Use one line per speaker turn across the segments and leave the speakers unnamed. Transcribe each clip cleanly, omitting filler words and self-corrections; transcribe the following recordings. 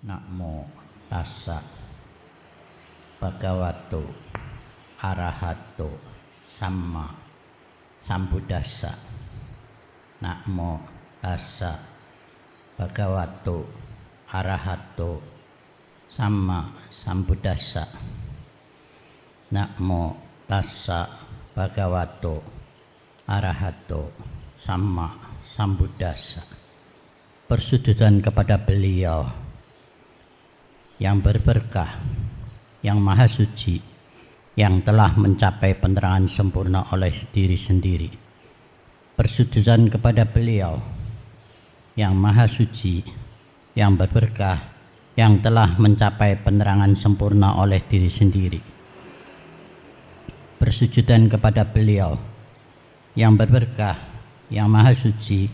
Namo tassa bhagavato arahato samma sambuddhassa. Namo tassa bhagavato arahato samma sambuddhassa. Namo tassa bhagavato arahato samma sambuddhassa. Persujudan kepada beliau yang berberkah, yang maha suci, yang telah mencapai penerangan sempurna oleh diri sendiri. Persujudan kepada beliau yang maha suci, yang berberkah, yang telah mencapai penerangan sempurna oleh diri sendiri. Persujudan kepada beliau yang berberkah, yang maha suci,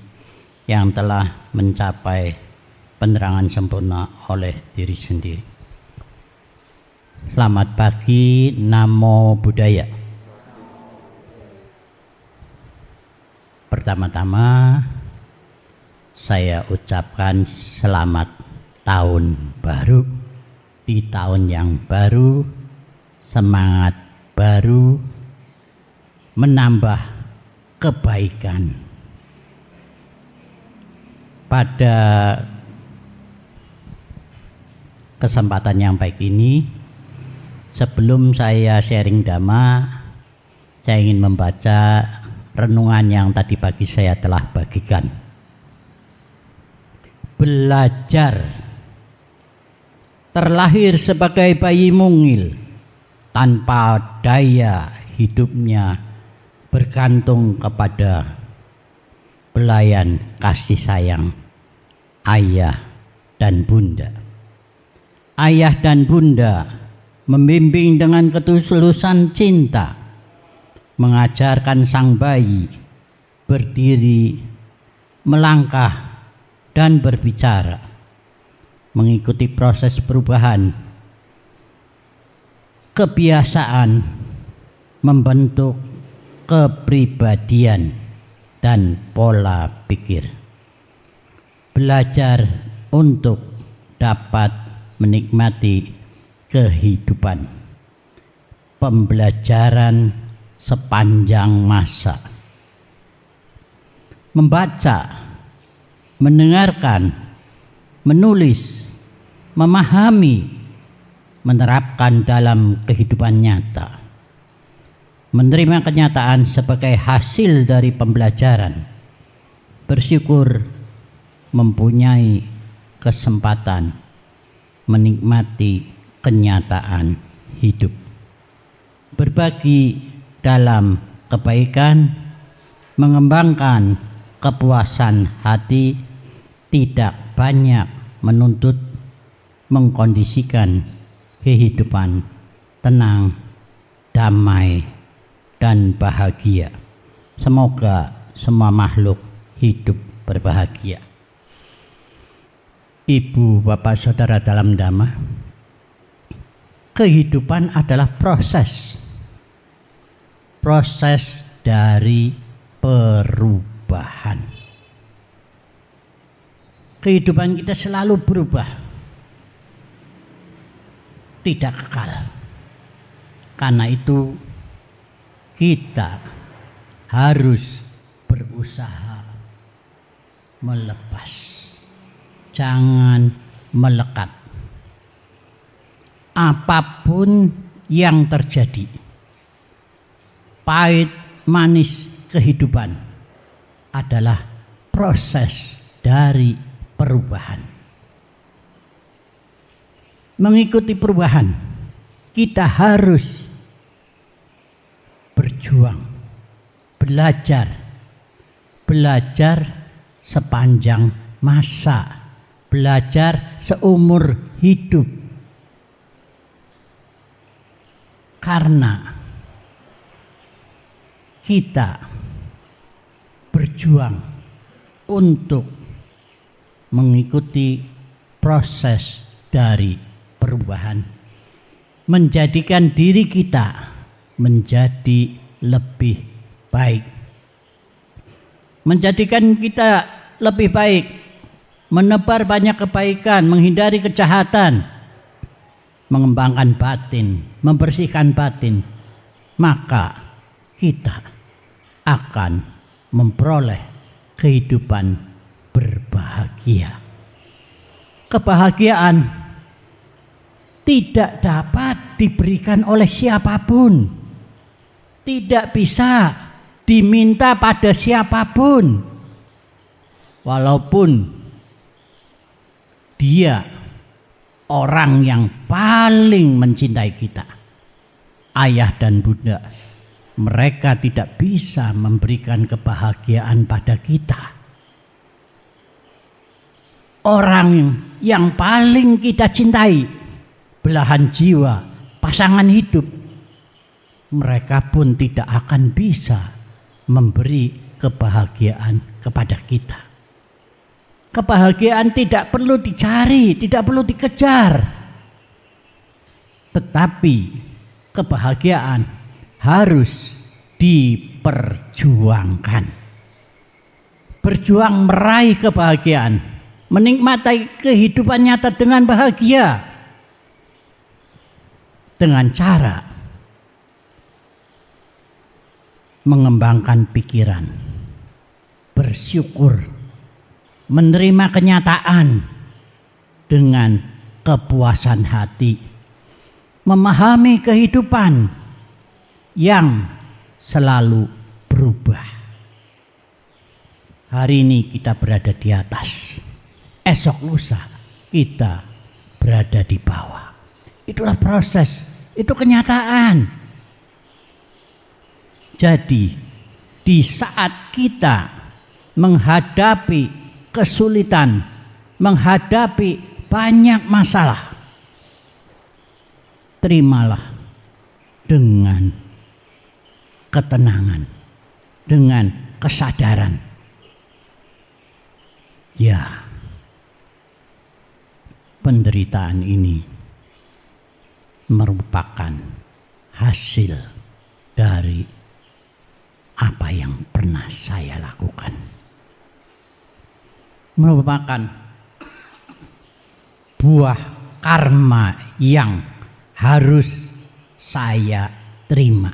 yang telah mencapai penerangan sempurna oleh diri sendiri. Selamat pagi, Namo Buddhaya. Pertama-tama saya ucapkan selamat tahun baru. Di tahun yang baru, semangat baru, menambah kebaikan. Pada kesempatan yang baik ini, sebelum saya sharing dhamma, saya ingin membaca renungan yang tadi pagi saya telah bagikan. Belajar. Terlahir sebagai bayi mungil, tanpa daya hidupnya bergantung kepada pelayan kasih sayang ayah dan bunda. Ayah dan bunda membimbing dengan ketulusan cinta, mengajarkan sang bayi berdiri, melangkah, dan berbicara, mengikuti proses perubahan kebiasaan, membentuk kepribadian dan pola pikir. Belajar untuk dapat menikmati kehidupan. Pembelajaran sepanjang masa. Membaca, mendengarkan, menulis, memahami, menerapkan dalam kehidupan nyata. Menerima kenyataan sebagai hasil dari pembelajaran. Bersyukur mempunyai kesempatan menikmati kenyataan hidup. Berbagi dalam kebaikan, mengembangkan kepuasan hati, tidak banyak menuntut, mengkondisikan kehidupan tenang, damai, dan bahagia. Semoga semua makhluk hidup berbahagia. Ibu, bapak, saudara dalam dhamma, kehidupan adalah proses dari perubahan. Kehidupan kita selalu berubah, tidak kekal. Karena itu kita harus berusaha melepas. Jangan melekat. Apapun yang terjadi, pahit manis kehidupan adalah proses dari perubahan. Mengikuti perubahan, kita harus berjuang, belajar sepanjang masa. Belajar seumur hidup. Karena kita berjuang untuk mengikuti proses dari perubahan, menjadikan diri kita menjadi lebih baik. Menjadikan kita lebih baik menebar banyak kebaikan, menghindari kejahatan, mengembangkan batin, membersihkan batin, maka kita akan memperoleh kehidupan berbahagia. Kebahagiaan tidak dapat diberikan oleh siapapun, tidak bisa diminta pada siapapun, walaupun dia orang yang paling mencintai kita, ayah dan bunda. Mereka tidak bisa memberikan kebahagiaan pada kita. Orang yang paling kita cintai, belahan jiwa, pasangan hidup, mereka pun tidak akan bisa memberi kebahagiaan kepada kita. Kebahagiaan tidak perlu dicari, tidak perlu dikejar, tetapi kebahagiaan harus diperjuangkan. Berjuang meraih kebahagiaan, menikmati kehidupan nyata dengan bahagia, dengan cara mengembangkan pikiran, bersyukur, menerima kenyataan dengan kepuasan hati, memahami kehidupan yang selalu berubah. Hari ini kita berada di atas, esok lusa kita berada di bawah. Itulah proses, itu kenyataan. Jadi di saat kita menghadapi kesulitan, menghadapi banyak masalah, terimalah dengan ketenangan, dengan kesadaran. Ya, penderitaan ini merupakan hasil dari apa yang pernah saya lakukan. Merupakan buah karma yang harus saya terima.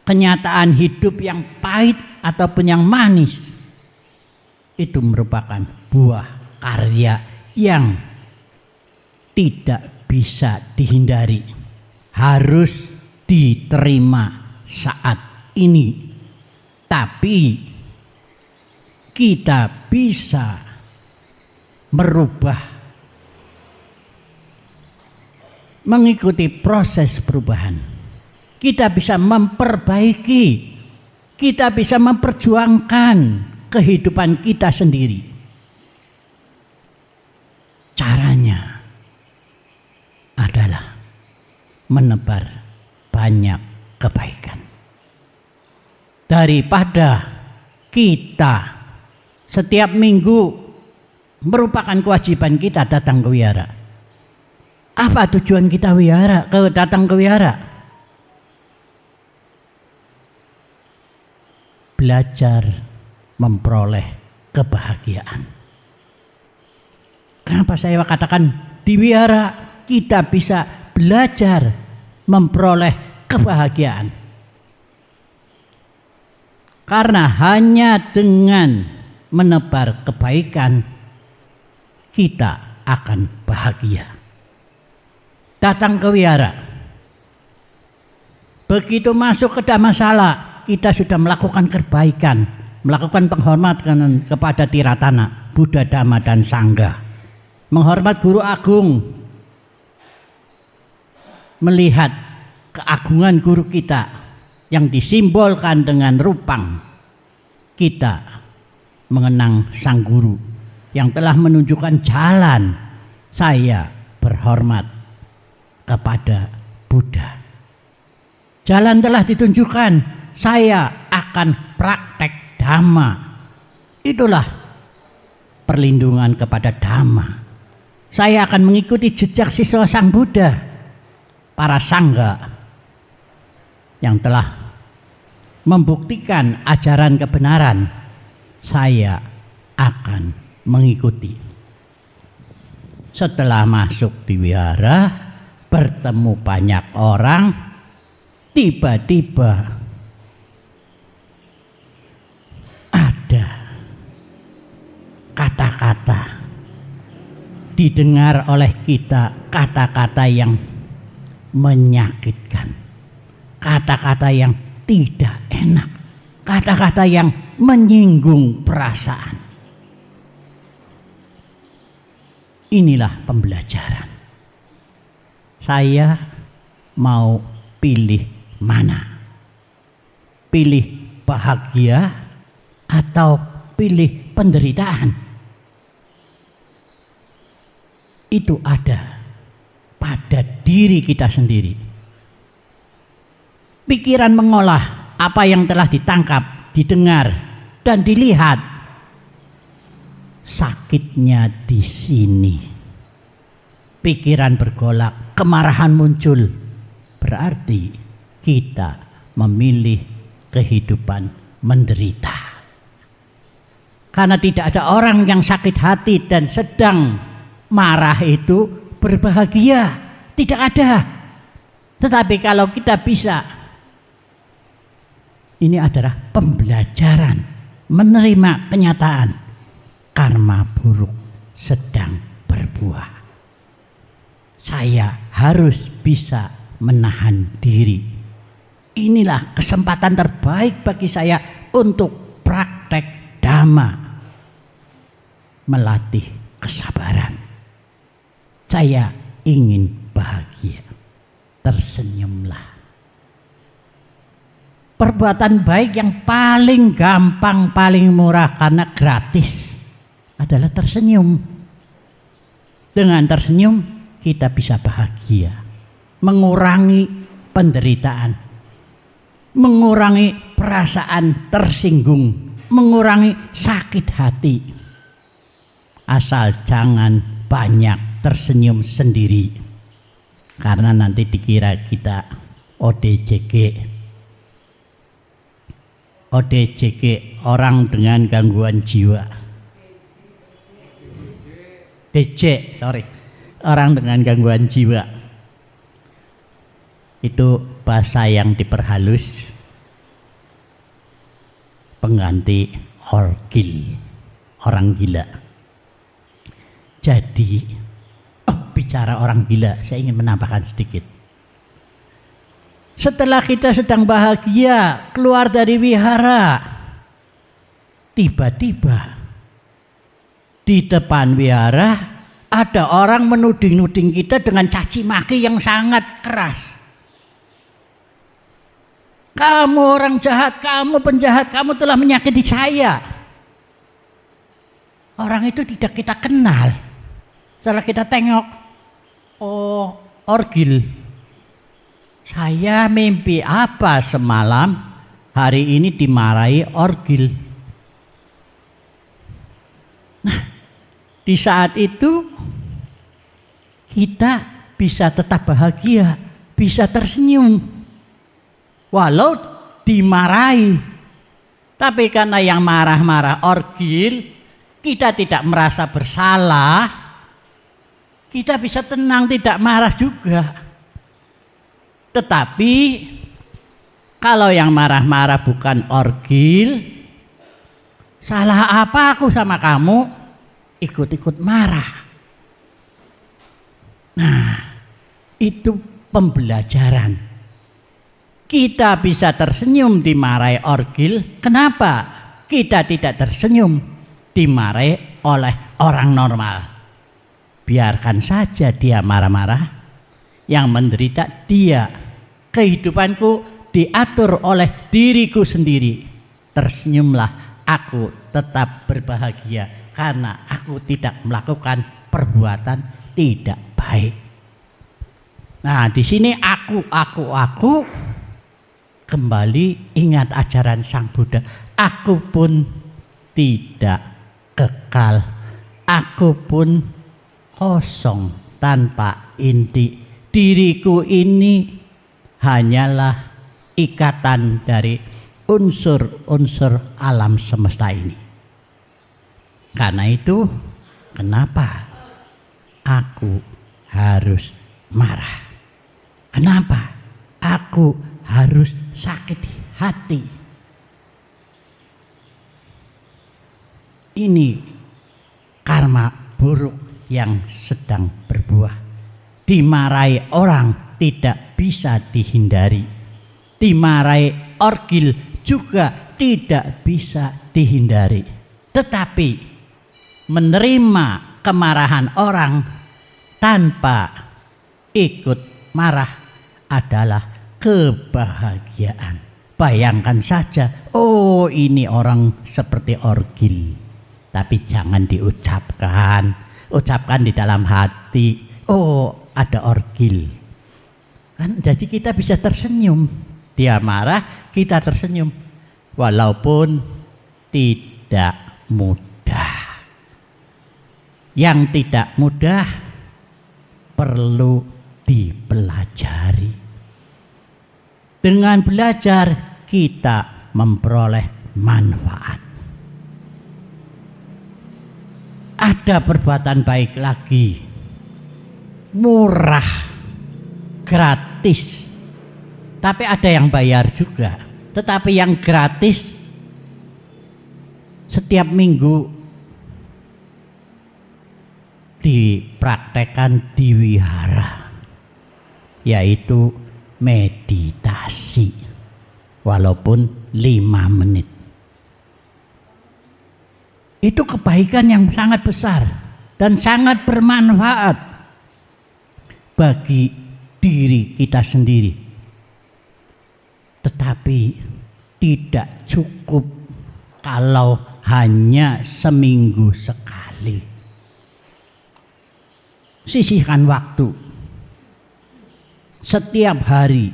Kenyataan hidup yang pahit ataupun yang manis itu merupakan buah karya yang tidak bisa dihindari, harus diterima saat ini. Tapi kita bisa merubah, mengikuti proses perubahan. Kita bisa memperbaiki, kita bisa memperjuangkan kehidupan kita sendiri. Caranya adalah menebar banyak kebaikan. Daripada kita setiap minggu merupakan kewajiban kita datang ke wihara. Apa tujuan kita datang ke wihara? Belajar memperoleh kebahagiaan. Kenapa saya katakan di wihara kita bisa belajar memperoleh kebahagiaan? Karena hanya dengan menebar kebaikan kita akan bahagia. Datang ke wihara, begitu masuk ke Dhammasala, kita sudah melakukan kebaikan, melakukan penghormatan kepada Tiratana, Buddha, Dhamma, dan Sangha, menghormat guru agung, melihat keagungan guru kita yang disimbolkan dengan rupang. Kita mengenang sang guru yang telah menunjukkan jalan. Saya berhormat kepada Buddha. Jalan telah ditunjukkan, saya akan praktek Dhamma. Itulah perlindungan kepada Dhamma. Saya akan mengikuti jejak siswa sang Buddha, para Sangha yang telah membuktikan ajaran kebenaran. Saya akan mengikuti. Setelah masuk di wihara, bertemu banyak orang, tiba-tiba ada kata-kata didengar oleh kita, kata-kata yang menyakitkan, kata-kata yang tidak enak, kata-kata yang menyinggung perasaan. Inilah pembelajaran. Saya mau pilih mana? Pilih bahagia atau pilih penderitaan? Itu ada pada diri kita sendiri. Pikiran mengolah apa yang telah ditangkap, didengar, dan dilihat. Sakitnya di sini. Pikiran bergolak, kemarahan muncul. Berarti kita memilih kehidupan menderita. Karena tidak ada orang yang sakit hati dan sedang marah itu berbahagia. Tidak ada. Tetapi kalau kita bisa, ini adalah pembelajaran, menerima kenyataan. Karma buruk sedang berbuah. Saya harus bisa menahan diri. Inilah kesempatan terbaik bagi saya untuk praktek Dhamma. Melatih kesabaran. Saya ingin bahagia. Tersenyumlah. Perbuatan baik yang paling gampang, paling murah karena gratis adalah tersenyum. Dengan tersenyum kita bisa bahagia, mengurangi penderitaan, mengurangi perasaan tersinggung, mengurangi sakit hati. Asal jangan banyak tersenyum sendiri, karena nanti dikira kita ODJG. ODJG, orang dengan gangguan jiwa. Orang dengan gangguan jiwa. Itu bahasa yang diperhalus, pengganti orgil, orang gila. Jadi, bicara orang gila, saya ingin menambahkan sedikit. Setelah kita sedang bahagia, keluar dari wihara, tiba-tiba di depan wihara ada orang menuding-nuding kita dengan caci maki yang sangat keras. Kamu orang jahat, kamu penjahat, kamu telah menyakiti saya. Orang itu tidak kita kenal. Setelah kita tengok, oh orgil. Saya mimpi apa semalam? Hari ini dimarahi orgil. Nah, di saat itu kita bisa tetap bahagia, bisa tersenyum walau dimarahi. Tapi karena yang marah-marah orgil, kita tidak merasa bersalah, kita bisa tenang, tidak marah juga. Tetapi kalau yang marah-marah bukan orgil, salah apa aku sama kamu? Ikut-ikut marah. Nah, itu pembelajaran. Kita bisa tersenyum dimarahi orgil. Kenapa kita tidak tersenyum dimarahi oleh orang normal? Biarkan saja dia marah-marah. Yang menderita dia. Kehidupanku diatur oleh diriku sendiri. Tersenyumlah, aku tetap berbahagia. Karena aku tidak melakukan perbuatan tidak baik. Nah, di sini aku kembali ingat ajaran Sang Buddha. Aku pun tidak kekal. Aku pun kosong tanpa inti. Diriku ini hanyalah ikatan dari unsur-unsur alam semesta ini. Karena itu, kenapa aku harus marah? Kenapa aku harus sakit hati? Ini karma buruk yang sedang berbuah. Dimarahi orang tidak bisa dihindari. Dimarahi orgil juga tidak bisa dihindari. Tetapi menerima kemarahan orang tanpa ikut marah adalah kebahagiaan. Bayangkan saja, oh ini orang seperti orgil. Tapi jangan diucapkan, ucapkan di dalam hati, oh ada orgil. Kan, jadi kita bisa tersenyum. Dia marah, kita tersenyum. Walaupun tidak mudah. Yang tidak mudah perlu dipelajari. Dengan belajar kita memperoleh manfaat. Ada perbuatan baik lagi, murah, gratis. Tapi ada yang bayar juga. Tetapi yang gratis setiap minggu dipraktekkan di wihara, yaitu meditasi, walaupun 5 menit. Itu kebaikan yang sangat besar dan sangat bermanfaat bagi diri kita sendiri. Tetapi tidak cukup kalau hanya seminggu sekali. Sisihkan waktu. Setiap hari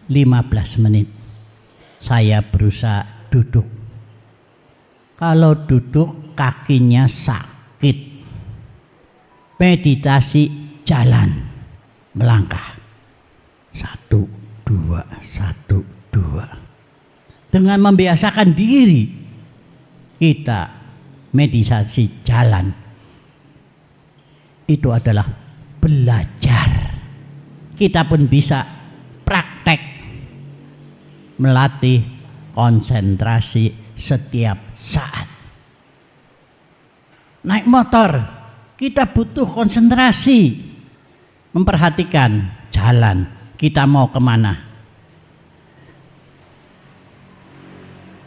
15 menit saya berusaha duduk. Kalau duduk kakinya sakit, meditasi jalan, melangkah. 1, 2, 1, 2. Dengan membiasakan diri kita meditasi jalan, itu adalah belajar. Kita pun bisa praktek melatih konsentrasi setiap saat. Naik motor, kita butuh konsentrasi, memperhatikan jalan, kita mau kemana.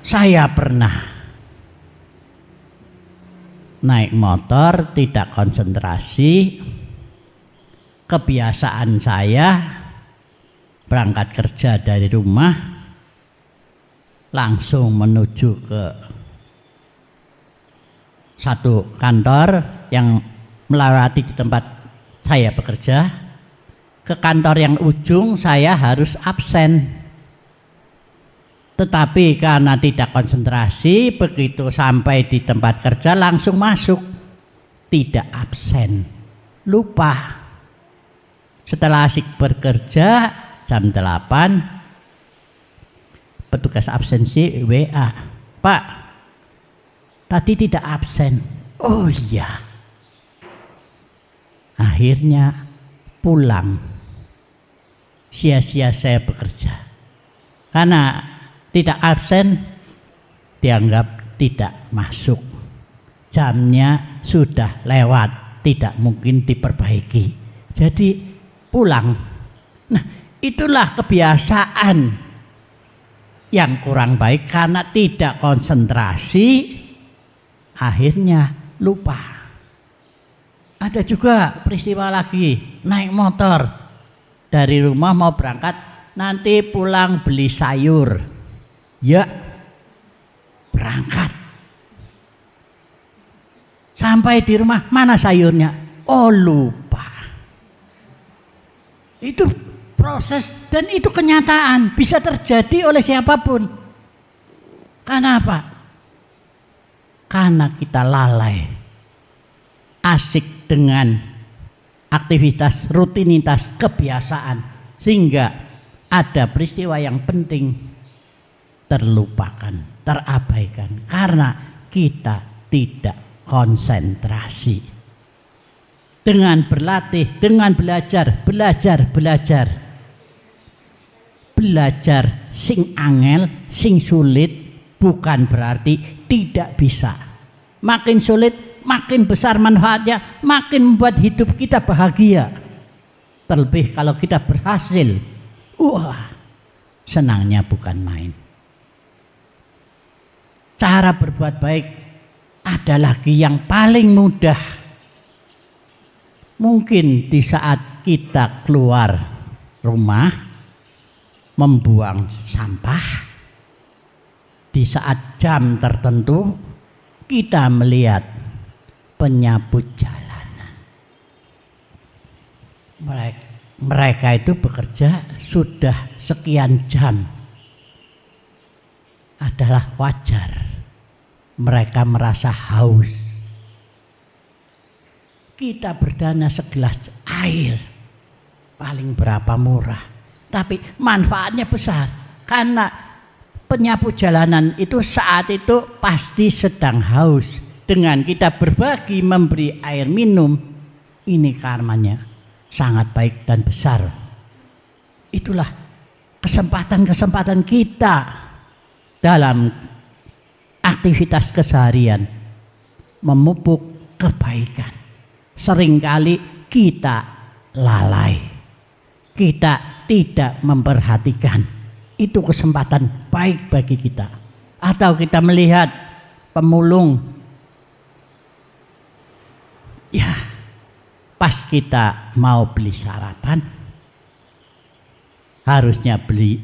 Saya pernah naik motor tidak konsentrasi. Kebiasaan saya berangkat kerja dari rumah langsung menuju ke satu kantor yang melewati di tempat saya bekerja. Ke kantor yang ujung saya harus absen. Tetapi karena tidak konsentrasi, begitu sampai di tempat kerja langsung masuk. Tidak absen. Lupa. Setelah asik bekerja jam 8, petugas absensi WA, Pak, tadi tidak absen. Oh iya. Akhirnya pulang. Sia-sia saya bekerja. Karena tidak absen dianggap tidak masuk. Jamnya sudah lewat, tidak mungkin diperbaiki. Jadi pulang. Nah, itulah kebiasaan yang kurang baik karena tidak konsentrasi, akhirnya lupa. Ada juga peristiwa lagi, naik motor dari rumah mau berangkat, nanti pulang beli sayur. Ya, berangkat. Sampai di rumah, mana sayurnya? Oh, lupa. Itu proses dan itu kenyataan, bisa terjadi oleh siapapun. Karena apa? Karena kita lalai, asik dengan aktivitas, rutinitas, kebiasaan, sehingga ada peristiwa yang penting terlupakan, terabaikan karena kita tidak konsentrasi. Dengan berlatih, dengan belajar. Belajar sing angel, sing sulit bukan berarti tidak bisa. Makin sulit, makin besar manfaatnya, makin membuat hidup kita bahagia. Terlebih kalau kita berhasil, wah, senangnya bukan main. Cara berbuat baik ada lagi yang paling mudah. Mungkin di saat kita keluar rumah membuang sampah, di saat jam tertentu kita melihat penyapu jalanan. Mereka itu bekerja sudah sekian jam. Adalah wajar mereka merasa haus. Kita berdana segelas air paling berapa murah, tapi manfaatnya besar karena penyapu jalanan itu saat itu pasti sedang haus. Dengan kita berbagi memberi air minum, ini karmanya sangat baik dan besar. Itulah kesempatan-kesempatan kita dalam aktivitas keseharian memupuk kebaikan. Seringkali kita lalai, kita tidak memperhatikan. Itu kesempatan baik bagi kita. Atau kita melihat pemulung, ya pas kita mau beli sarapan, harusnya beli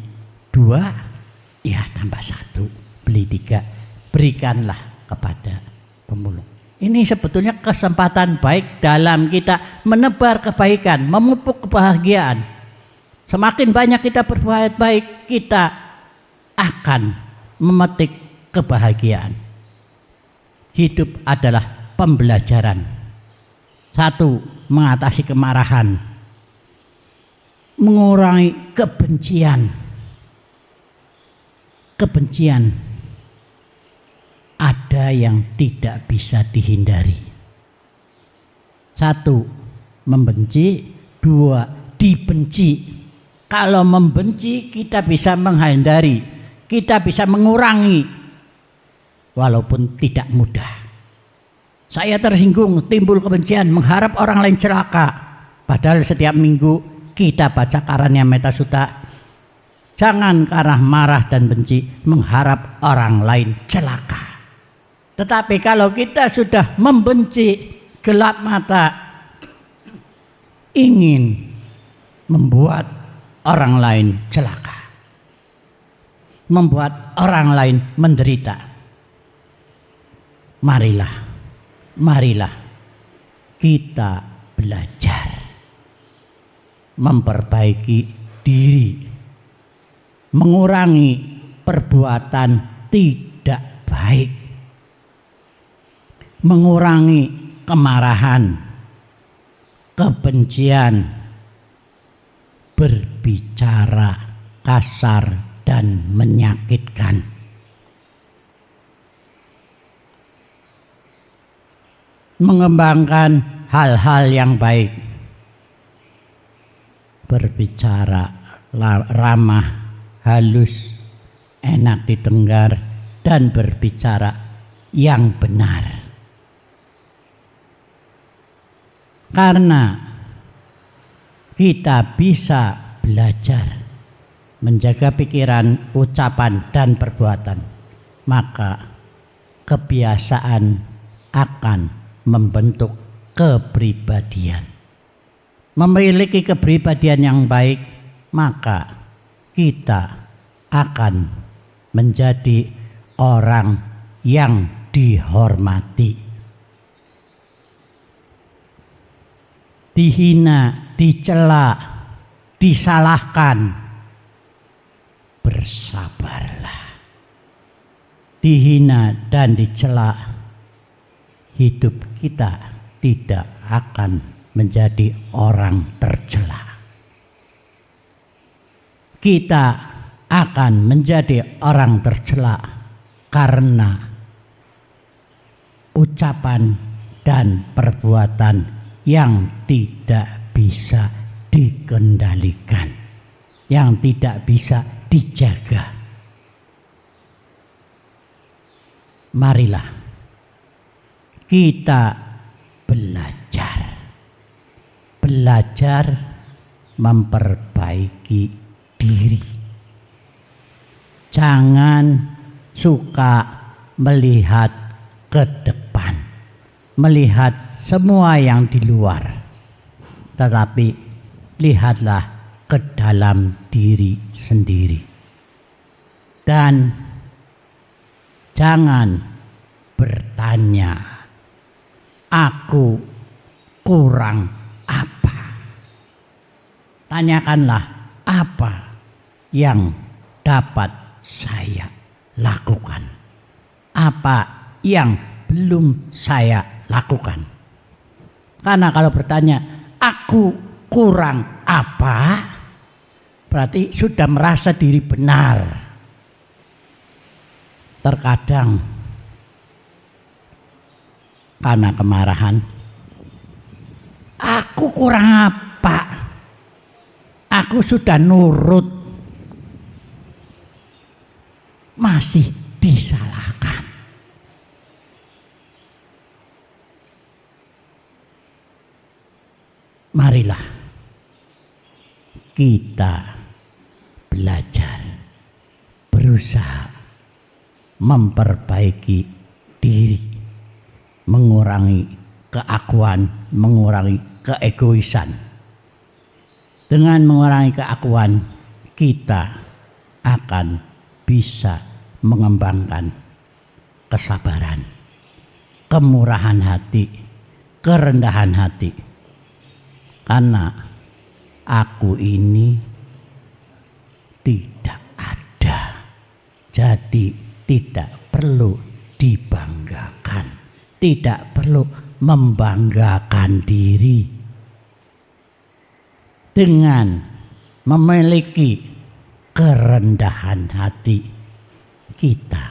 2, ya tambah 1, beli 3, berikanlah kepada pemulung. Ini sebetulnya kesempatan baik dalam kita menebar kebaikan, memupuk kebahagiaan. Semakin banyak kita berbuat baik, kita akan memetik kebahagiaan. Hidup adalah pembelajaran. 1, mengatasi kemarahan, mengurangi kebencian. Kebencian ada yang tidak bisa dihindari. 1, membenci. 2, dibenci. Kalau membenci kita bisa menghindari, kita bisa mengurangi, walaupun tidak mudah. Saya tersinggung, timbul kebencian, mengharap orang lain celaka. Padahal setiap minggu kita baca Karanya Metta Sutta. Jangan karena marah dan benci mengharap orang lain celaka. Tetapi kalau kita sudah membenci, gelap mata, ingin membuat orang lain celaka, membuat orang lain menderita, marilah kita belajar memperbaiki diri, mengurangi perbuatan tidak baik, mengurangi kemarahan, kebencian, berbicara kasar dan menyakitkan. Mengembangkan hal-hal yang baik, berbicara ramah, halus, enak didengar, dan berbicara yang benar. Karena kita bisa belajar menjaga pikiran, ucapan, dan perbuatan, maka kebiasaan akan membentuk kepribadian. Memiliki kepribadian yang baik, maka kita akan menjadi orang yang dihormati. Dihina, dicela, disalahkan, bersabarlah. Dihina dan dicela, hidup kita tidak akan menjadi orang tercela. Kita akan menjadi orang tercela karena ucapan dan perbuatan yang tidak bisa dikendalikan, yang tidak bisa dijaga. Marilah kita belajar memperbaiki diri. Jangan suka melihat ke depan, melihat semua yang di luar, tetapi lihatlah ke dalam diri sendiri. Dan jangan bertanya, aku kurang apa. Tanyakanlah, apa yang dapat saya lakukan, apa yang belum saya lakukan. Karena kalau bertanya, aku kurang apa, berarti sudah merasa diri benar. Terkadang karena kemarahan, aku kurang apa, aku sudah nurut, masih disalahkan. Marilah kita belajar, berusaha memperbaiki diri, mengurangi keakuan, mengurangi keegoisan. Dengan mengurangi keakuan, kita akan bisa mengembangkan kesabaran, kemurahan hati, kerendahan hati. Karena aku ini tidak ada, jadi tidak perlu dibanggakan, tidak perlu membanggakan diri. Dengan memiliki kerendahan hati, kita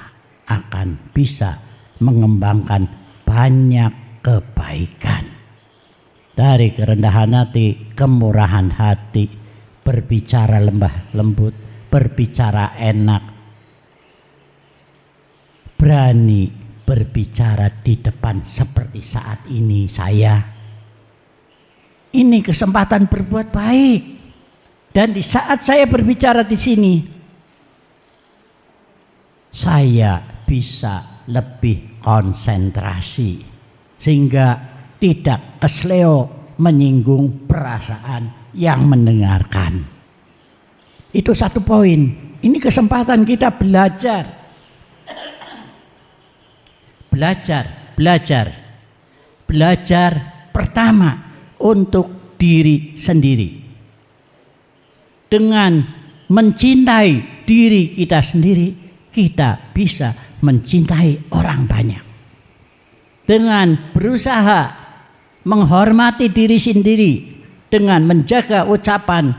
akan bisa mengembangkan banyak kebaikan. Dari kerendahan hati, kemurahan hati, berbicara lembah lembut, berbicara enak, berani berbicara di depan seperti saat ini saya. Ini kesempatan berbuat baik. Dan di saat saya berbicara di sini, saya bisa lebih konsentrasi sehingga tidak kesleo menyinggung perasaan yang mendengarkan. Itu satu poin. Ini kesempatan kita belajar. Belajar pertama untuk diri sendiri. Dengan mencintai diri kita sendiri, kita bisa mencintai orang banyak. Dengan berusaha menghormati diri sendiri, dengan menjaga ucapan,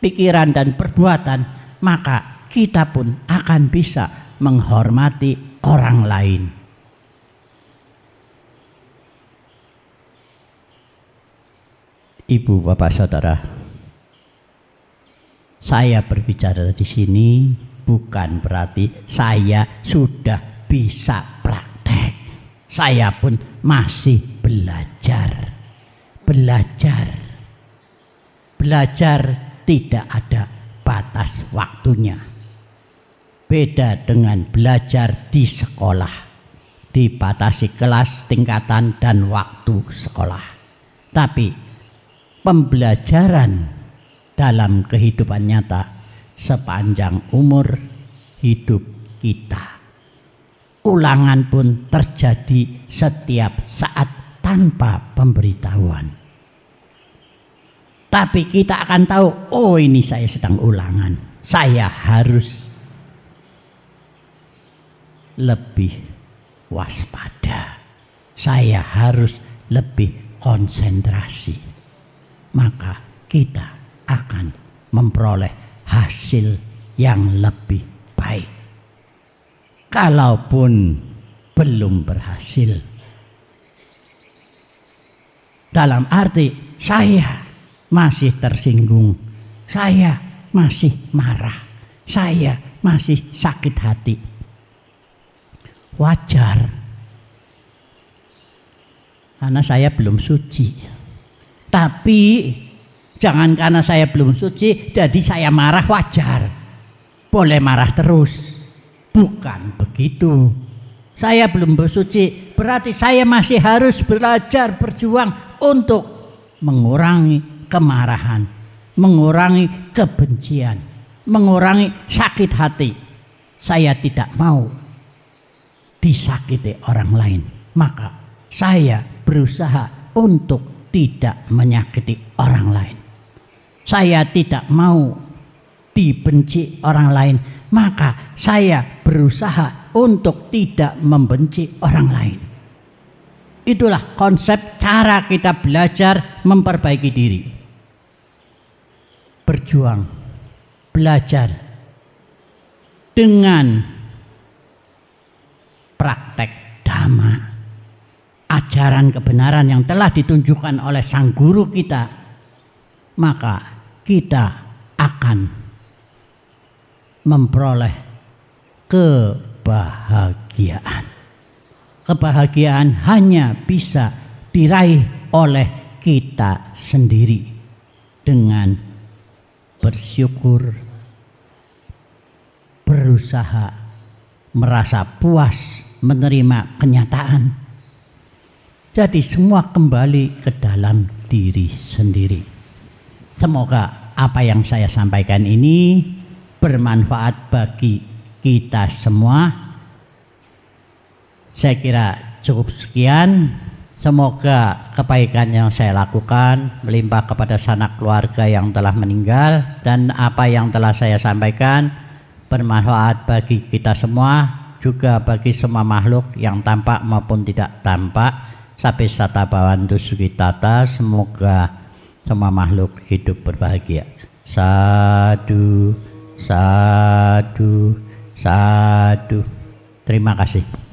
pikiran, dan perbuatan, maka kita pun akan bisa menghormati orang lain. Ibu, bapak, saudara, saya berbicara di sini bukan berarti saya sudah bisa praktek. Saya pun masih belajar. Belajar tidak ada batas waktunya. Beda dengan belajar di sekolah, dibatasi kelas, tingkatan, dan waktu sekolah. Tapi pembelajaran dalam kehidupan nyata sepanjang umur hidup kita. Ulangan pun terjadi setiap saat tanpa pemberitahuan. Tapi kita akan tahu, oh ini saya sedang ulangan. Saya harus lebih waspada. Saya harus lebih konsentrasi. Maka kita akan memperoleh hasil yang lebih baik. Kalaupun belum berhasil, Dalam arti saya masih tersinggung, saya masih marah, saya masih sakit hati. Wajar, karena saya belum suci. Tapi jangan karena saya belum suci jadi saya marah. Wajar, boleh marah terus. Bukan begitu. Saya belum bersuci berarti saya masih harus belajar berjuang untuk mengurangi kemarahan, mengurangi kebencian, mengurangi sakit hati. Saya tidak mau disakiti orang lain, maka saya berusaha untuk tidak menyakiti orang lain. Saya tidak mau dibenci orang lain, maka saya berusaha untuk tidak membenci orang lain. Itulah konsep cara kita belajar memperbaiki diri. Berjuang, belajar dengan praktek dhamma, ajaran kebenaran yang telah ditunjukkan oleh sang guru kita, maka kita akan memperoleh kebahagiaan. Kebahagiaan hanya bisa diraih oleh kita sendiri dengan bersyukur, berusaha, merasa puas menerima kenyataan. Jadi semua kembali ke dalam diri sendiri. Semoga apa yang saya sampaikan ini bermanfaat bagi kita semua. Saya kira cukup sekian. Semoga kebaikan yang saya lakukan melimpah kepada sanak keluarga yang telah meninggal, dan apa yang telah saya sampaikan bermanfaat bagi kita semua, juga bagi semua makhluk yang tampak maupun tidak tampak. Sabe sata bawantu sukitata, semoga semua makhluk hidup berbahagia. Sadu, sadu, sadu. Terima kasih.